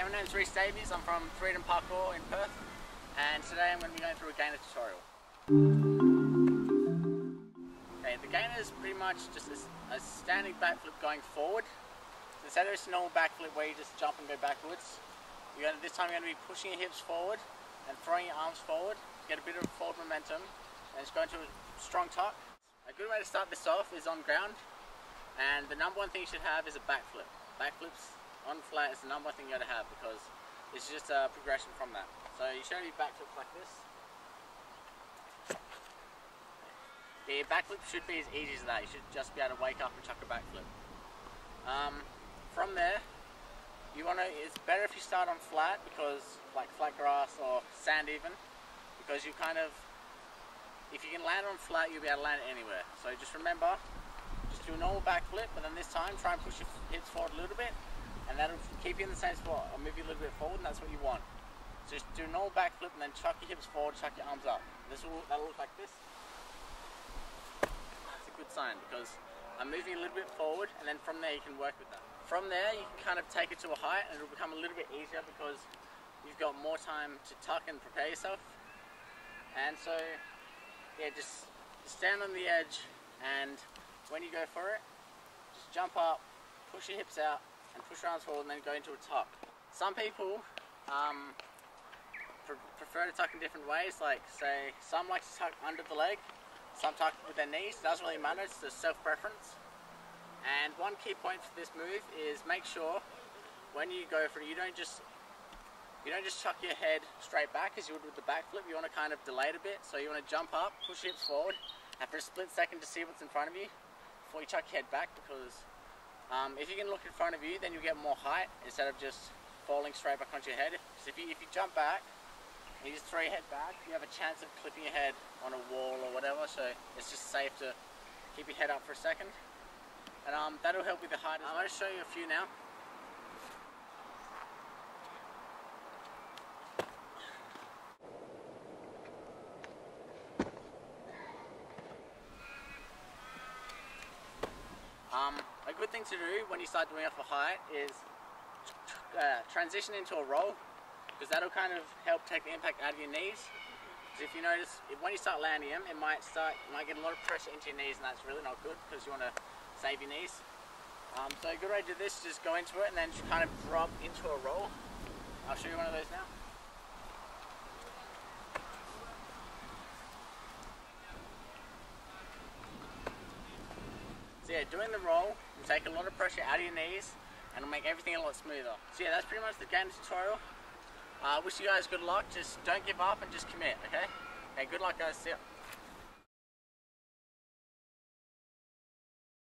Hey, my name is Rhys Davies. I'm from Freerunning Parkour in Perth, and today I'm going to be going through a gainer tutorial. Okay, the gainer is pretty much just a standing backflip going forward. So instead of just a normal backflip where you just jump and go backwards, this time you're going to be pushing your hips forward and throwing your arms forward, get a bit of forward momentum, and just go into a strong tuck. A good way to start this off is on ground, and the number one thing you should have is a backflip. Backflips on flat is the number one thing you got to have, because it's just a progression from that. So you should only backflips like this. The backflip should be as easy as that. You should just be able to wake up and chuck a backflip. From there, it's better if you start on flat, because like flat grass or sand even, because if you can land on flat, you'll be able to land it anywhere. So just remember, just do a normal backflip, but then this time try and push your hips forward a little bit, and that'll keep you in the same spot, or move you a little bit forward, and that's what you want. So just do a normal backflip and then chuck your hips forward, chuck your arms up. That'll look like this. That's a good sign, because I'm moving a little bit forward, and then from there you can work with that. From there you can kind of take it to a height, and it'll become a little bit easier because you've got more time to tuck and prepare yourself. And so yeah, just stand on the edge, and when you go for it, just jump up, push your hips out, and push your arms forward, and then go into a tuck. Some people prefer to tuck in different ways, like say some like to tuck under the leg, some tuck with their knees. It doesn't really matter, it's a self-preference. And one key point for this move is make sure when you go for it, you don't just chuck your head straight back as you would with the backflip. You want to kind of delay it a bit, so you want to jump up, push your hips forward, and for a split second to see what's in front of you before you chuck your head back, because if you can look in front of you, then you get more height instead of just falling straight back onto your head. Because if you jump back and you just throw your head back, you have a chance of clipping your head on a wall or whatever, so it's just safe to keep your head up for a second. And that'll help with the height. I'm going to show you a few now. A good thing to do when you start doing off a height is transition into a roll, because that'll kind of help take the impact out of your knees. Because if you notice, when you start landing them, you might get a lot of pressure into your knees, and that's really not good, because you want to save your knees. So a good way to do this is just go into it and then just kind of drop into a roll. I'll show you one of those now. So yeah, doing the roll will take a lot of pressure out of your knees, and it'll make everything a lot smoother. So yeah, that's pretty much the gainer tutorial. I wish you guys good luck. Just don't give up and just commit, okay? Okay, good luck guys, see ya.